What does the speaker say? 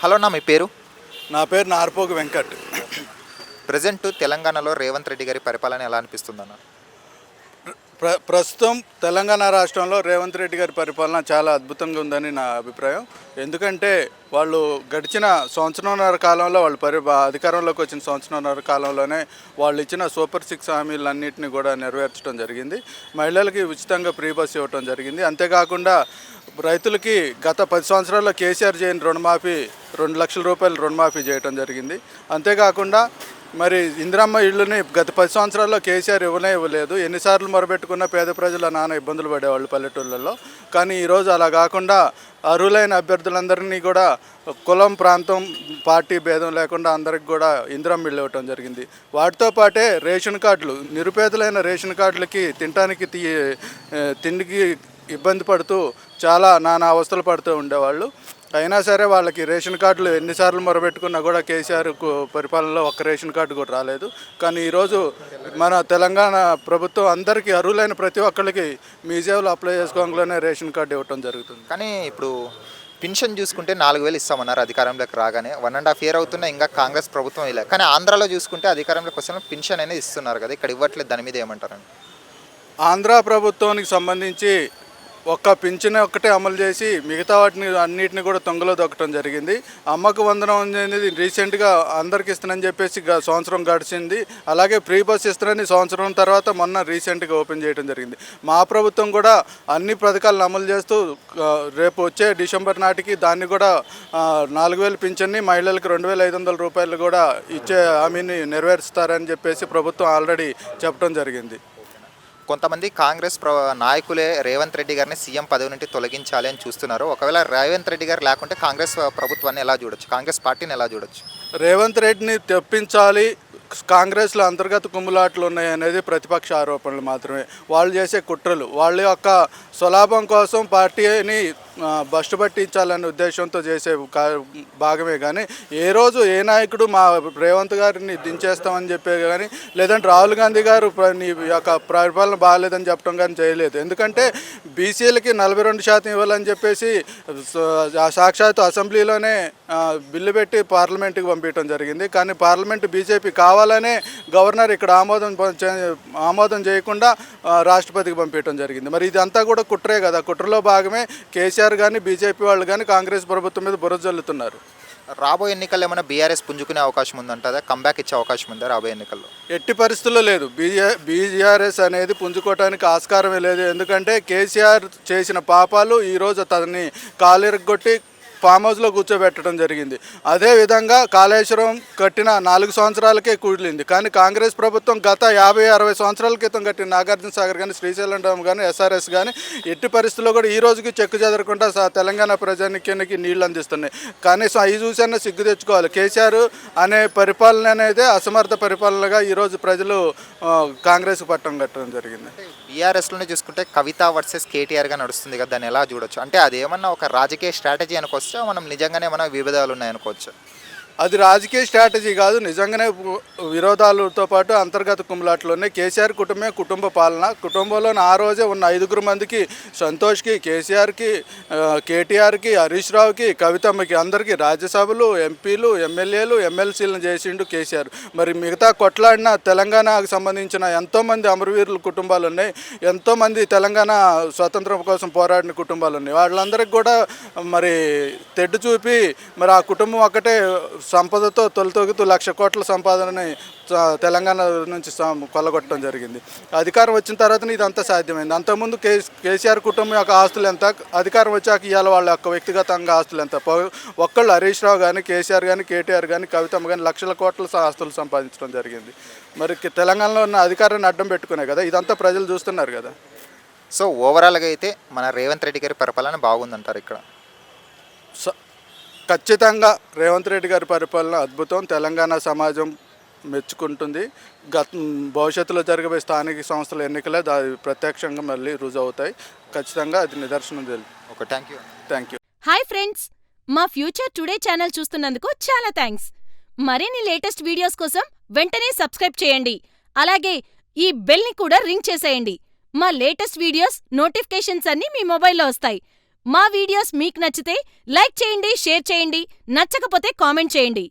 Hello అన్న, మీ పేరు? నా పేరు నార్పోగు వెంకట్. ప్రజెంట్ తెలంగాణలో రేవంత్ రెడ్డి గారి పరిపాలన ఎలా అనిపిస్తుందన్న? ప్రస్తుతం తెలంగాణ రాష్ట్రంలో రేవంత్ రెడ్డి గారి పరిపాలన చాలా అద్భుతంగా ఉందని నా అభిప్రాయం. ఎందుకంటే వాళ్ళు గడిచిన సంవత్సరంన్నర కాలంలో వాళ్ళు అధికారంలోకి వచ్చిన సంవత్సరంన్నర కాలంలోనే వాళ్ళు ఇచ్చిన సూపర్ 6 హామీలన్నింటినీ కూడా నెరవేర్చడం జరిగింది. మహిళలకి ఉచితంగా ఫ్రీ బస్ ఇవ్వడం జరిగింది. అంతేకాకుండా రైతులకి గత 10 సంవత్సరాల్లో కేసీఆర్ చేయని రుణమాఫీ 2 లక్షల రూపాయలు రుణమాఫీ చేయడం జరిగింది. అంతేకాకుండా మరి ఇందిరమ్మ ఇళ్ళని గత 10 సంవత్సరాల్లో కేసీఆర్ ఇవ్వలేదు. ఎన్నిసార్లు మొరబెట్టుకున్న పేద ప్రజల నానా ఇబ్బందులు పడేవాళ్ళు పల్లెటూళ్ళల్లో. కానీ ఈరోజు అలా కాకుండా అర్హులైన అభ్యర్థులందరినీ కూడా కులం, ప్రాంతం, పార్టీ భేదం లేకుండా అందరికి కూడా ఇందిరమ్మ ఇళ్ళు ఇవ్వటం జరిగింది. వాటితో పాటే రేషన్ కార్డులు, నిరుపేదలైన రేషన్ కార్డులకి తిండికి ఇబ్బంది పడుతూ చాలా నానా అవస్థలు పడుతూ ఉండేవాళ్ళు. అయినా సరే వాళ్ళకి రేషన్ కార్డులు ఎన్నిసార్లు మొరబెట్టుకున్నా కూడా కేసీఆర్ పరిపాలనలో ఒక్క రేషన్ కార్డు కూడా రాలేదు. కానీ ఈరోజు మన తెలంగాణ ప్రభుత్వం అందరికీ అర్హులైన ప్రతి ఒక్కరికి మీ సేవలు అప్లై చేసుకోవడంలోనే రేషన్ కార్డు ఇవ్వటం జరుగుతుంది. కానీ ఇప్పుడు పెన్షన్ చూసుకుంటే 4,000 ఇస్తామన్నారు అధికారంలోకి రాగానే. 1.5 year అవుతున్నా ఇంకా కాంగ్రెస్ ప్రభుత్వం ఇలా. కానీ ఆంధ్రాలో చూసుకుంటే అధికారంలోకి వస్తున్న పెన్షన్ అనేది ఇస్తున్నారు కదా, ఇక్కడ ఇవ్వట్లేదు. దాని మీద ఏమంటారండి? ఆంధ్ర ప్రభుత్వానికి సంబంధించి ఒక్క పింఛన్ ఒక్కటే అమలు చేసి మిగతా వాటిని అన్నిటిని కూడా తొంగలో దొక్కడం జరిగింది. అమ్మకు వందనం అనేది రీసెంట్గా అందరికి ఇస్తానని చెప్పేసి సంవత్సరం గడిచింది. అలాగే ఫ్రీ బస్ ఇస్తానని సంవత్సరం తర్వాత మొన్న రీసెంట్గా ఓపెన్ చేయడం జరిగింది. మా ప్రభుత్వం కూడా అన్ని పథకాలను అమలు చేస్తూ రేపు వచ్చే డిసెంబర్ నాటికి దాన్ని కూడా 4,000 పింఛన్ని, మహిళలకు 2,500 రూపాయలు కూడా ఇచ్చే హామీని నెరవేరుస్తారని చెప్పేసి ప్రభుత్వం ఆల్రెడీ చెప్పడం జరిగింది. కొంతమంది కాంగ్రెస్ నాయకులే రేవంత్ రెడ్డి గారిని సీఎం పదవి నుండి తొలగించాలి అని చూస్తున్నారు. ఒకవేళ రేవంత్ రెడ్డి గారు లేకుంటే కాంగ్రెస్ ప్రభుత్వాన్ని ఎలా చూడొచ్చు, కాంగ్రెస్ పార్టీని ఎలా చూడొచ్చు? రేవంత్ రెడ్డిని తెప్పించాలి, కాంగ్రెస్లో అంతర్గత కుమ్ములాట్లు ఉన్నాయనేది ప్రతిపక్ష ఆరోపణలు మాత్రమే. వాళ్ళు చేసే కుట్రలు, వాళ్ళ యొక్క స్వలాభం కోసం పార్టీని బస్టు పట్టించాలనే ఉద్దేశంతో చేసే భాగమే. కానీ ఏ రోజు ఏ నాయకుడు మా రేవంత్ గారిని దించేస్తామని చెప్పే కానీ, లేదంటే రాహుల్ గాంధీ గారు నీ యొక్క పరిపాలన బాగాలేదని చెప్పడం కానీ చేయలేదు. ఎందుకంటే బీసీలకి 42% ఇవ్వాలని చెప్పేసి సాక్షాత్తు అసెంబ్లీలోనే బిల్లు పెట్టి పార్లమెంట్కి పంపించడం జరిగింది. కానీ పార్లమెంట్ బీజేపీ కావాలనే గవర్నర్ ఇక్కడ ఆమోదం చేయకుండా రాష్ట్రపతికి పంపించడం జరిగింది. మరి ఇదంతా కూడా కుట్రే కదా. కుట్రలో భాగమే కేసీఆర్ కానీ బీజేపీ వాళ్ళు కానీ కాంగ్రెస్ ప్రభుత్వం మీద బురద జల్లుతున్నారు. రాబోయే ఎన్నికల్లో ఏమైనా బీఆర్ఎస్ పుంజుకునే అవకాశం ఉందంటారా? కంబ్యాక్ ఇచ్చే అవకాశం ఉందా రాబోయే ఎన్నికల్లో? ఎట్టి పరిస్థితుల్లో లేదు. బీఆర్ఎస్ అనేది పుంజుకోవడానికి ఆస్కారమే లేదు. ఎందుకంటే కేసీఆర్ చేసిన పాపాలు ఈరోజు తనని కాలిరగొట్టి ఫామ్ హౌస్లో కూర్చోబెట్టడం జరిగింది. అదేవిధంగా కాళేశ్వరం కట్టిన 4 సంవత్సరాలకే కూలింది. కానీ కాంగ్రెస్ ప్రభుత్వం గత 50-60 సంవత్సరాల క్రితం కట్టిన నాగార్జున సాగర్ కానీ, శ్రీశైలం డ్యామ్ కానీ, ఎస్ఆర్ఎస్ కానీ ఎట్టి పరిస్థితుల్లో కూడా ఈ రోజుకి చెక్కు చెదరకుండా తెలంగాణ ప్రజానికానికి నీళ్లు అందిస్తున్నాయి. కనీసం అవి చూసైనా సిగ్గు తెచ్చుకోవాలి. కేసీఆర్ అనే పరిపాలన అనేది అసమర్థ పరిపాలనగా ఈరోజు ప్రజలు కాంగ్రెస్ పట్టం కట్టడం జరిగింది. బీఆర్ఎస్లోనే చూసుకుంటే కవిత వర్సెస్ కేటీఆర్గా నడుస్తుంది కదా, దాన్ని ఎలా చూడొచ్చు? అంటే అది ఏమన్నా ఒక రాజకీయ స్ట్రాటజీ అనుకోవచ్చు, మనం నిజంగానే మన విభేదాలు ఉన్నాయనుకోవచ్చు? అది రాజకీయ స్ట్రాటజీ కాదు, నిజంగానే విరోధాలతో పాటు అంతర్గత కుమ్ములాట్లోనే. కేసీఆర్ కుటుంబ పాలన. కుటుంబంలోని ఆ రోజే ఉన్న 5 మందికి, సంతోష్కి, కేసీఆర్కి, కేటీఆర్కి, హరీష్ రావుకి, కవితమ్మకి అందరికీ రాజ్యసభలు, ఎంపీలు, ఎమ్మెల్యేలు, ఎమ్మెల్సీలను చేసిండు కేసీఆర్. మరి మిగతా కొట్లాడిన తెలంగాణకు సంబంధించిన ఎంతోమంది అమరవీరుల కుటుంబాలు ఉన్నాయి, ఎంతోమంది తెలంగాణ స్వతంత్రం కోసం పోరాడిన కుటుంబాలు ఉన్నాయి. వాళ్ళందరికీ కూడా మరి తెడ్డు చూపి మరి ఆ కుటుంబం ఒక్కటే సంపదతో తొలితొగుతూ 1,00,000 కోట్ల సంపాదనని తెలంగాణ నుంచి కొల్లగొట్టడం జరిగింది. అధికారం వచ్చిన తర్వాత ఇదంతా సాధ్యమైంది. అంతకుముందు కేసీఆర్ కుటుంబం యొక్క ఆస్తులు ఎంత, అధికారం వచ్చాక ఇవాళ వాళ్ళ యొక్క వ్యక్తిగతంగా ఆస్తులు ఎంత. ఒక్కళ్ళు హరీష్ రావు కానీ, కేసీఆర్ కానీ, కేటీఆర్ కానీ, కవితమ్మ కానీ 1,00,000 కోట్ల ఆస్తులు సంపాదించడం జరిగింది. మరి తెలంగాణలో ఉన్న అధికారాన్ని అడ్డం పెట్టుకునే కదా ఇదంతా ప్రజలు చూస్తున్నారు కదా. సో ఓవరాల్గా అయితే మన రేవంత్ రెడ్డి గారి పరిపాలన బాగుందంటారు ఇక్కడ? ఖచ్చితంగా రేవంత్ రెడ్డి గారి పరిపాలన అద్భుతం. తెలంగాణ సమాజం మెచ్చుకుంటుంది. భవిష్యత్తులో జరగబోయే స్థానిక సంస్థల ఎన్నికలే ప్రత్యక్షంగా మళ్ళీ రుజువు అవుతాయి. ఖచ్చితంగా అది నిదర్శనం తెలుసు. Okay, thank you. Hi friends, మా ఫ్యూచర్ టుడే ఛానల్ చూస్తున్నందుకు చాలా థ్యాంక్స్. మరిన్ని లేటెస్ట్ వీడియోస్ కోసం వెంటనే సబ్స్క్రైబ్ చేయండి. అలాగే ఈ బెల్ని కూడా రింగ్ చేసేయండి. మా లేటెస్ట్ వీడియోస్ నోటిఫికేషన్స్ అన్నీ మీ మొబైల్లో వస్తాయి. మా వీడియోస్ మీకు నచ్చితే లైక్ చేయండి, షేర్ చేయండి, నచ్చకపోతే కామెంట్ చేయండి.